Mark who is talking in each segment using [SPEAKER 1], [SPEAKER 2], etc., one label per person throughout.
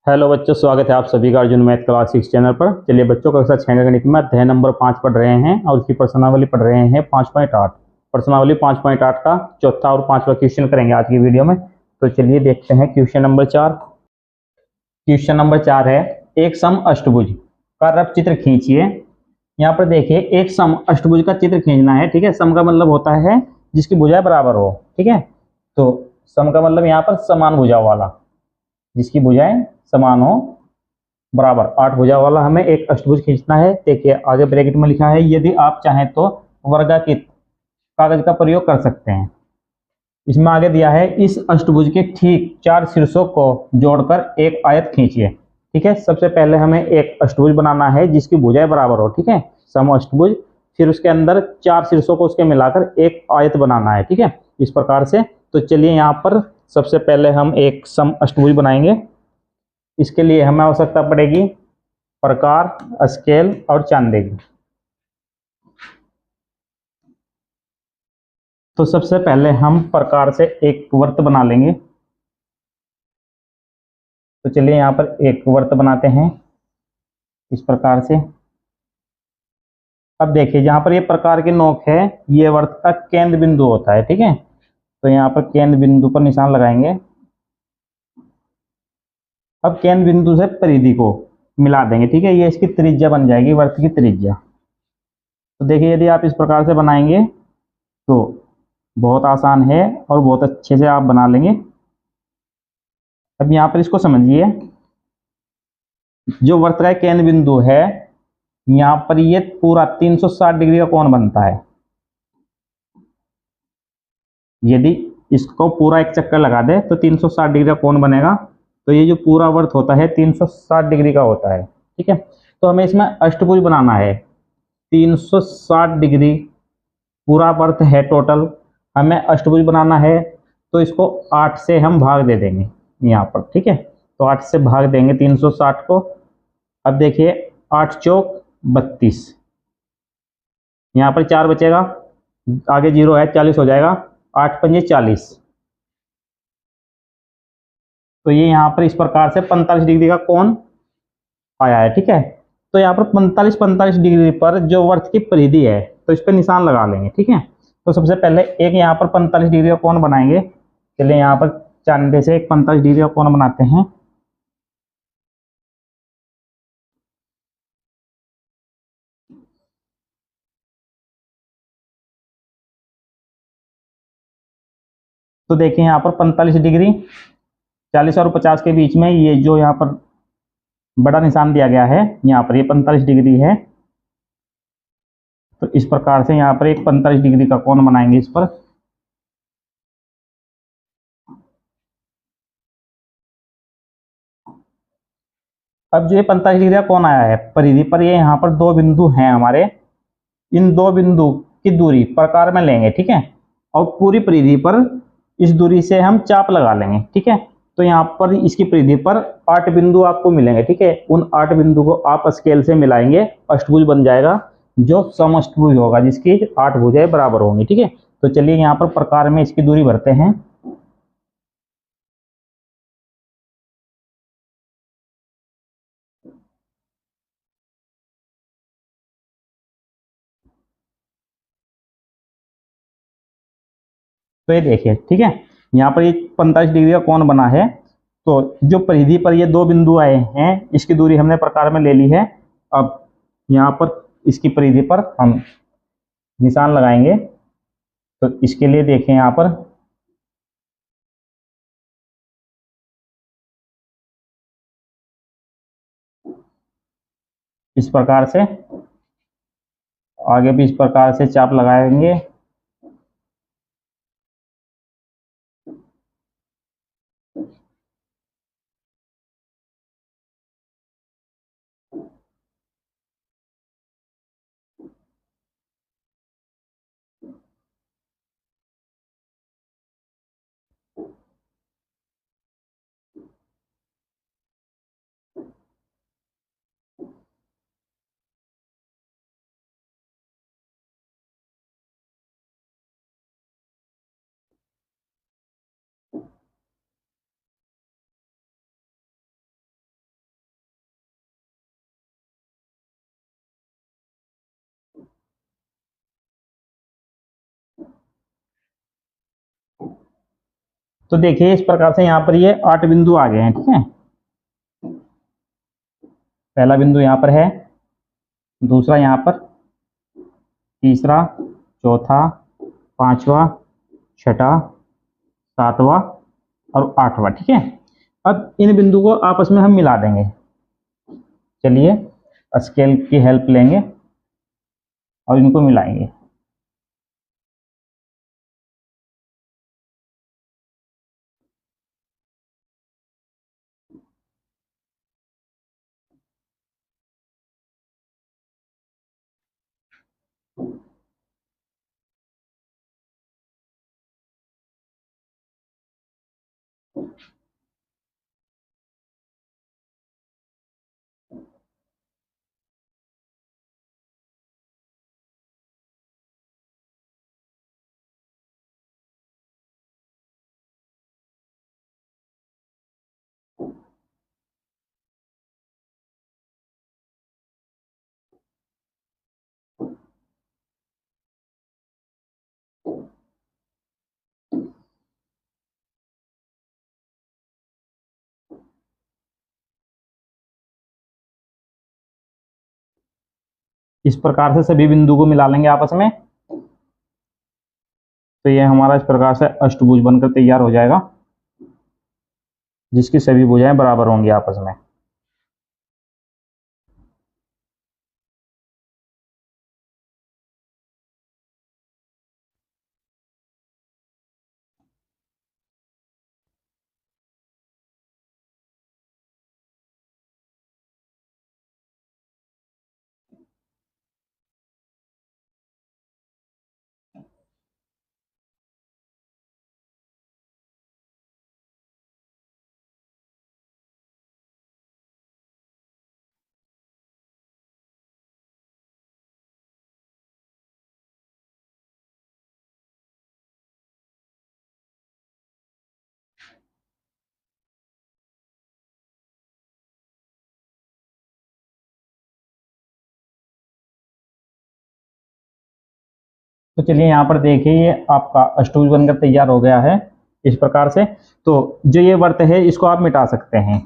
[SPEAKER 1] Hello बच्चों, स्वागत है आप सभी का अर्जुन मैथ क्लास 6 चैनल पर। चलिए बच्चों, कक्षा 6 का गणित में अध्याय नंबर 5 पढ़ रहे हैं और उसकी प्रश्नावली पढ़ रहे हैं 5.8। प्रश्नावली 5.8 का चौथा और पांचवा क्वेश्चन करेंगे आज की वीडियो में। तो चलिए देखते हैं क्वेश्चन नंबर 4। क्वेश्चन नंबर 4 है, एक सम अष्टभुज का रफ चित्र खींचिए। यहाँ पर देखिए, एक सम अष्टभुज का चित्र खींचना है। ठीक है, सम का मतलब होता है जिसकी भुजाएं बराबर हो। ठीक है, तो सम का मतलब यहाँ पर समान भुजा वाला, जिसकी भुजाएं समान हो, बराबर 8 भुजा वाला हमें एक अष्टभुज खींचना है। देखिए आगे ब्रैकेट में लिखा है, यदि आप चाहें तो वर्गाकृत कागज का प्रयोग कर सकते हैं। इसमें आगे दिया है, इस अष्टभुज के ठीक 4 शीर्षों को जोड़कर एक आयत खींचिए। ठीक है, सबसे पहले हमें एक अष्टभुज बनाना है जिसकी भुजाएं बराबर हो। ठीक है, सम अष्टभुज, फिर उसके अंदर 4 शीर्षों को उसके मिलाकर एक आयत बनाना है। ठीक है, इस प्रकार से। तो चलिए यहाँ पर सबसे पहले हम एक सम अष्टभुज बनाएंगे। इसके लिए हमें आवश्यकता पड़ेगी प्रकार, स्केल और चांदे की। तो सबसे पहले हम प्रकार से एक वृत्त बना लेंगे। तो चलिए यहाँ पर एक वृत्त बनाते हैं इस प्रकार से। अब देखिए, जहां पर ये प्रकार की नोक है, ये वृत्त का केंद्र बिंदु होता है। ठीक है, तो यहाँ पर केंद्र बिंदु पर निशान लगाएंगे। अब केंद्र बिंदु से परिधि को मिला देंगे। ठीक है, ये इसकी त्रिज्या बन जाएगी, वृत्त की त्रिज्या। तो देखिए, यदि आप इस प्रकार से बनाएंगे तो बहुत आसान है और बहुत अच्छे से आप बना लेंगे। अब यहाँ पर इसको समझिए, जो वृत्त का केंद्र बिंदु है, यहाँ पर ये पूरा 360 डिग्री का कोण बनता है। यदि इसको पूरा एक चक्कर लगा दे तो 360 डिग्री का कोण बनेगा। तो ये जो पूरा वृत्त होता है 360 डिग्री का होता है। ठीक है, तो हमें इसमें अष्टभुज बनाना है। 360 डिग्री पूरा वृत्त है टोटल, हमें अष्टभुज बनाना है। तो इसको 8 से हम भाग दे देंगे यहाँ पर। ठीक है, तो 8 से भाग देंगे 360 को। अब देखिए, 8 चौक 32, यहाँ पर 4 बचेगा, आगे 0 है, 40 हो जाएगा। 8 पंजे 40। तो ये यहाँ पर इस प्रकार से 45 डिग्री का कोण आया है। ठीक है, तो यहाँ पर 45 डिग्री पर जो वृत्त की परिधि है, तो इस पर निशान लगा लेंगे। ठीक है, तो सबसे पहले एक यहाँ पर 45 डिग्री का कोण बनाएंगे। चलिए यहाँ पर चांदे से एक 45 डिग्री का कोण बनाते हैं। तो देखिए यहाँ पर 45 डिग्री, 40 और 50 के बीच में ये जो यहाँ पर बड़ा निशान दिया गया है, यहाँ पर ये 45 डिग्री है। तो इस प्रकार से यहाँ पर एक 45 डिग्री का कोण बनाएंगे इस पर। अब जो ये 45 डिग्री का कोण आया है परिधि पर, ये यहाँ पर दो बिंदु हैं हमारे। इन दो बिंदु की दूरी प्रकार में लेंगे। ठीक है, और पूरी परिधि पर इस दूरी से हम चाप लगा लेंगे। ठीक है, तो यहाँ पर इसकी परिधि पर 8 बिंदु आपको मिलेंगे। ठीक है, उन 8 बिंदु को आप स्केल से मिलाएंगे, अष्टभुज बन जाएगा, जो समअष्टभुज होगा, जिसकी 8 भुजाएं बराबर होंगी। ठीक है, तो चलिए यहाँ पर प्रकार में इसकी दूरी भरते हैं। तो ये देखिए, ठीक है, यहाँ पर ये 45 डिग्री का कोण बना है। तो जो परिधि पर ये दो बिंदु आए हैं, इसकी दूरी हमने प्रकार में ले ली है। अब यहाँ पर इसकी परिधि पर हम निशान लगाएंगे। तो इसके लिए देखें यहाँ पर, इस प्रकार से आगे भी इस प्रकार से चाप लगाएंगे। तो देखिए इस प्रकार से यहाँ पर ये 8 बिंदु आ गए हैं, ठीक है। पहला बिंदु यहाँ पर है, दूसरा यहाँ पर, तीसरा, चौथा, पांचवा, छठा, सातवां और आठवां, ठीक है। अब इन बिंदु को आपस में हम मिला देंगे। चलिए स्केल की हेल्प लेंगे और इनको मिलाएंगे। इस प्रकार से सभी बिंदु को मिला लेंगे आपस में। तो ये हमारा इस प्रकार से अष्टभुज बनकर तैयार हो जाएगा, जिसकी सभी भुजाएं बराबर होंगी आपस में। तो चलिए यहाँ पर देखिए ये आपका अष्टभुज बनकर तैयार हो गया है इस प्रकार से। तो जो ये वर्त है इसको आप मिटा सकते हैं।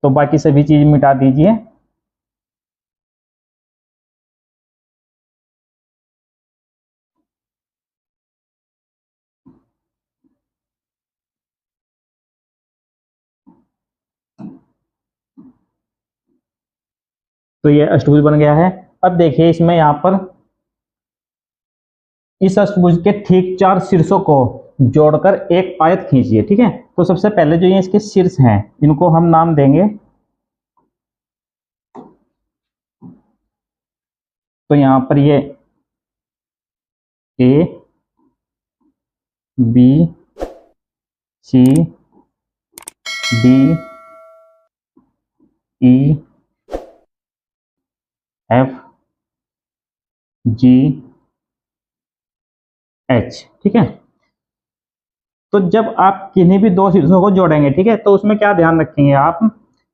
[SPEAKER 1] तो बाकी सभी चीज मिटा दीजिए। तो ये अष्टभुज बन गया है। अब देखिए इसमें यहाँ पर इस अष्टभुज के ठीक 4 शीर्षों को जोड़कर एक आयत खींचिए, ठीक है। तो सबसे पहले जो ये इसके शीर्ष हैं इनको हम नाम देंगे। तो यहाँ पर ये ए, बी, सी, डी, ई, एफ, जी, एच, ठीक है। तो जब आप किन्हीं भी 2 शीर्षों को जोड़ेंगे, ठीक है, तो उसमें क्या ध्यान रखेंगे आप,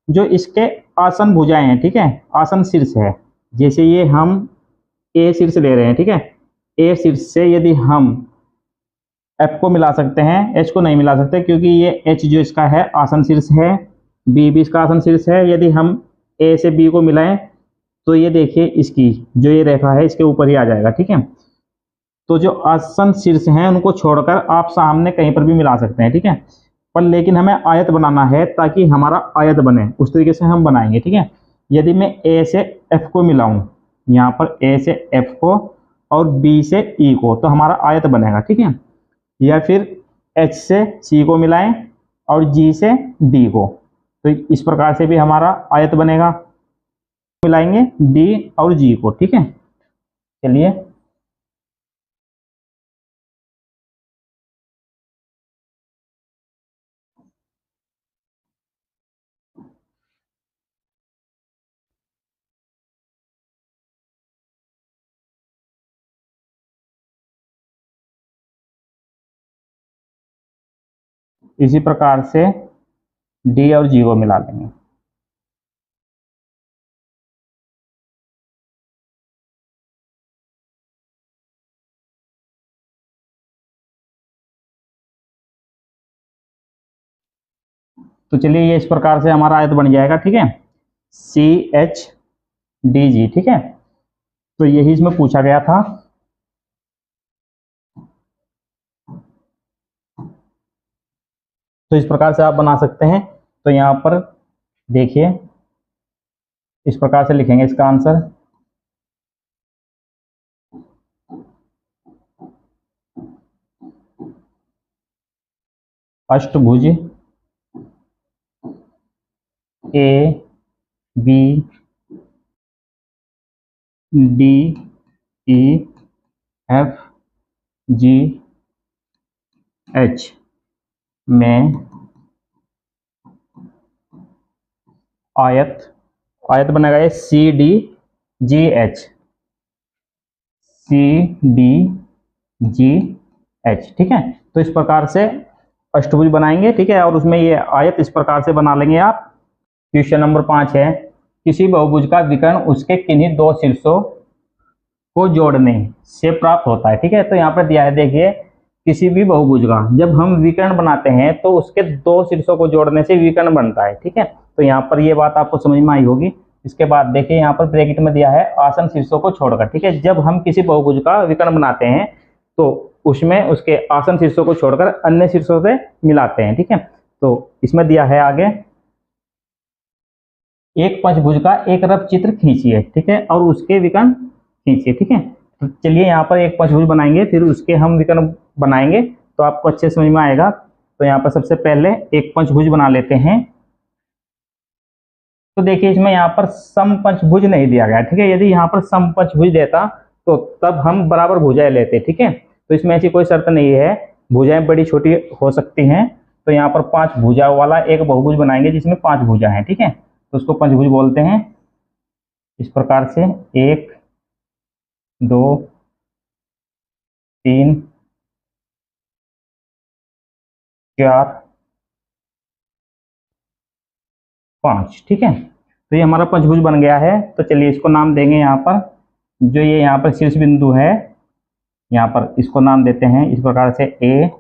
[SPEAKER 1] जो इसके आसन भुजाएं हैं, ठीक है, आसन शीर्ष है। जैसे ये हम ए शीर्ष ले रहे हैं, ठीक है। ए शीर्ष से यदि हम एफ को मिला सकते हैं, एच को नहीं मिला सकते क्योंकि ये एच जो इसका है आसन शीर्ष है, बी भी इसका आसन शीर्ष है। यदि हम ए से बी को मिलाएं तो ये देखिए इसकी जो ये रेखा है इसके ऊपर ही आ जाएगा, ठीक है। तो जो आसन शीर्ष हैं उनको छोड़कर आप सामने कहीं पर भी मिला सकते हैं, ठीक है। पर लेकिन हमें आयत बनाना है ताकि हमारा आयत बने, उस तरीके से हम बनाएंगे, ठीक है। यदि मैं ए से एफ को मिलाऊं, यहाँ पर ए से एफ को और बी से ई को, तो हमारा आयत बनेगा, ठीक है। या फिर एच से सी को मिलाएं और जी से डी को, तो इस प्रकार से भी हमारा आयत बनेगा। मिलाएंगे डी और जी को, ठीक है। चलिए इसी प्रकार से डी और जी को मिला लेंगे। तो चलिए ये इस प्रकार से हमारा आयत बन जाएगा, ठीक है, CHDG, ठीक है। तो यही इसमें पूछा गया था। तो इस प्रकार से आप बना सकते हैं। तो यहाँ पर देखिए इस प्रकार से लिखेंगे इसका आंसर। अष्टभुज ABCDEFGH में आयत बनेगा ये CDGH, ठीक है। तो इस प्रकार से अष्टभुज बनाएंगे, ठीक है, और उसमें ये आयत इस प्रकार से बना लेंगे आप। क्वेश्चन नंबर 5 है, किसी बहुभुज का विकर्ण उसके किन्हीं दो शीर्षों को जोड़ने से प्राप्त होता है, ठीक है। तो यहाँ पर दिया है, देखिए, किसी भी बहुभुज का जब हम विकर्ण बनाते हैं तो उसके दो शीर्षों को जोड़ने से विकर्ण बनता है, ठीक है। तो यहाँ पर ये बात आपको समझ में आई होगी। इसके बाद देखिए यहाँ पर ब्रैकेट में दिया है आसन शीर्षों को छोड़कर, ठीक है। जब हम किसी बहुभुज का विकर्ण बनाते हैं तो उसमें उसके आसन शीर्षों को छोड़कर अन्य शीर्षों से मिलाते हैं, ठीक है। तो इसमें दिया है आगे, एक पंचभुज का एक रफ चित्र खींचिए, ठीक है, और उसके विकर्ण खींचिए, ठीक है। तो चलिए यहाँ पर एक पंचभुज बनाएंगे, फिर उसके हम विकर्ण बनाएंगे तो आपको अच्छे समझ में आएगा। तो यहाँ पर सबसे पहले एक पंचभुज बना लेते हैं। तो देखिए इसमें यहाँ पर समपंचभुज नहीं दिया गया, ठीक है। यदि यहाँ पर समपंचभुज देता तो तब हम बराबर भुजाएं लेते, ठीक है। तो इसमें ऐसी कोई शर्त नहीं है, भुजाएं बड़ी छोटी हो सकती हैं। तो यहाँ पर 5 भुजा वाला एक बहुभुज बनाएंगे जिसमें 5 भुजा हैं, ठीक है। तो उसको पंचभुज बोलते हैं। इस प्रकार से 1 2 3 4 5, ठीक है। तो ये हमारा पंचभुज बन गया है। तो चलिए इसको नाम देंगे, यहाँ पर जो ये यहाँ पर शीर्ष बिंदु है, यहाँ पर इसको नाम देते हैं इस प्रकार से ABCDE,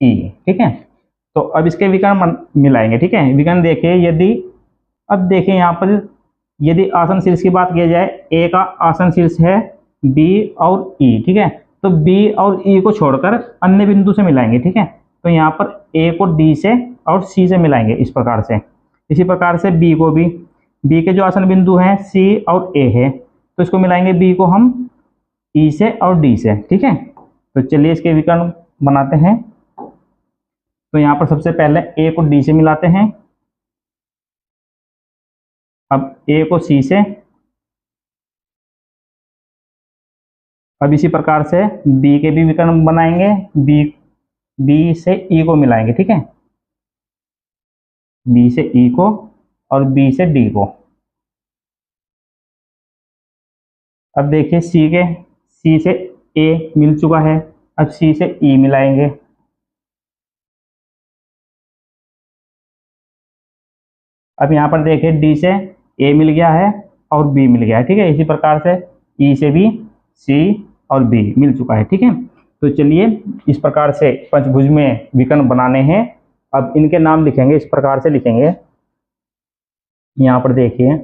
[SPEAKER 1] ठीक है। तो अब इसके विकर्ण मिलाएंगे, ठीक है। विकर्ण देखिए, यदि अब देखिए यहाँ पर यदि आसन शीर्ष की बात की जाए, ए का आसन शीर्ष है बी और ई, ठीक है। तो बी और ई को छोड़कर अन्य बिंदु से मिलाएंगे, ठीक है। तो यहाँ पर ए को डी से और सी से मिलाएंगे इस प्रकार से। इसी प्रकार से बी को भी, बी के जो आसन बिंदु हैं सी और ए है, तो इसको मिलाएंगे बी को हम ई से और डी से, ठीक है। तो चलिए इसके विकर्ण बनाते हैं। तो यहाँ पर सबसे पहले ए को डी से मिलाते हैं, अब ए को सी से, अब इसी प्रकार से बी के भी विकर्ण बनाएंगे, बी से ई को मिलाएंगे, ठीक है, बी से ई को और बी से डी को। अब देखिए सी से ए मिल चुका है, अब सी से ई मिलाएंगे, अब यहाँ पर देखिए डी से ए मिल गया है और बी मिल गया है, ठीक है। इसी प्रकार से ई से भी सी और बी मिल चुका है, ठीक है। तो चलिए इस प्रकार से पंचभुज में विकर्ण बनाने हैं। अब इनके नाम लिखेंगे, इस प्रकार से लिखेंगे। यहाँ पर देखिए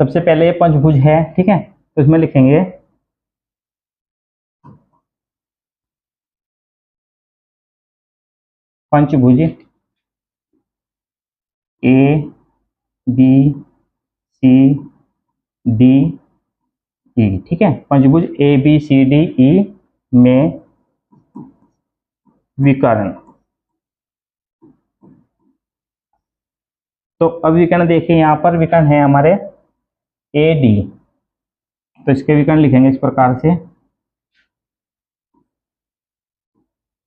[SPEAKER 1] सबसे पहले ये पंचभुज है, ठीक है। तो इसमें लिखेंगे पंचभुज A B C D E, ठीक है। पंचभुज A B C D E में विकर्ण। तो अब विकर्ण देखिए, यहाँ पर विकर्ण है हमारे ए डी, तो इसके विकर्ण लिखेंगे इस प्रकार से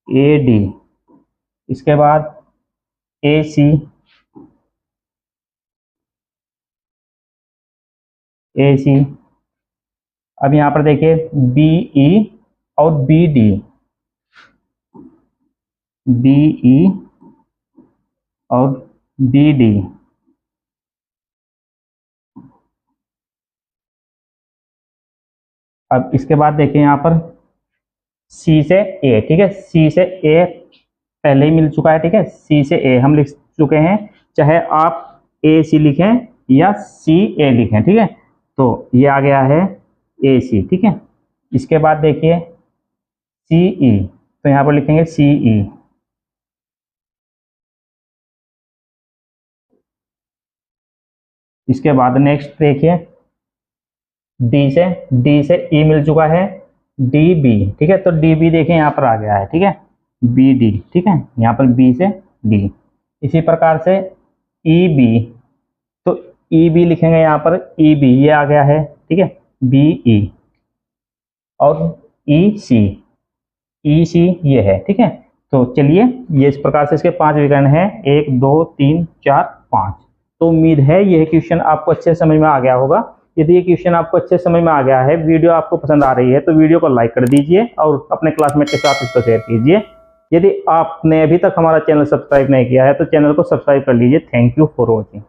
[SPEAKER 1] ए डी। इसके बाद ए सी, ए सी, अब यहाँ पर देखिए बी ई और बी डी, बी ई और बी डी। अब इसके बाद देखिए यहाँ पर सी से ए, ठीक है, सी से ए पहले ही मिल चुका है, ठीक है, सी से ए हम लिख चुके हैं, चाहे आप ए सी लिखें या सी ए लिखें, ठीक है। तो ये आ गया है ए सी, ठीक है। इसके बाद देखिए सी ई, तो यहाँ पर लिखेंगे सी ई। इसके बाद नेक्स्ट देखिए डी से ई मिल चुका है, डी बी, ठीक है। तो डी बी देखिए यहाँ पर आ गया है, ठीक है, बी डी, ठीक है, यहाँ पर बी से डी। इसी प्रकार से ई बी, तो ई बी लिखेंगे यहाँ पर ई बी, ये आ गया है, ठीक है, बी ई। और ई सी ये है, ठीक है। तो चलिए ये इस प्रकार से इसके 5 विकर्ण हैं, 1 2 3 4 5। तो उम्मीद है यह क्वेश्चन आपको अच्छे समझ में आ गया होगा। यदि ये क्वेश्चन आपको अच्छे समझ में आ गया है, वीडियो आपको पसंद आ रही है, तो वीडियो को लाइक कर दीजिए और अपने क्लासमेट के साथ इसको शेयर कीजिए। यदि आपने अभी तक हमारा चैनल सब्सक्राइब नहीं किया है तो चैनल को सब्सक्राइब कर लीजिए। Thank you for watching.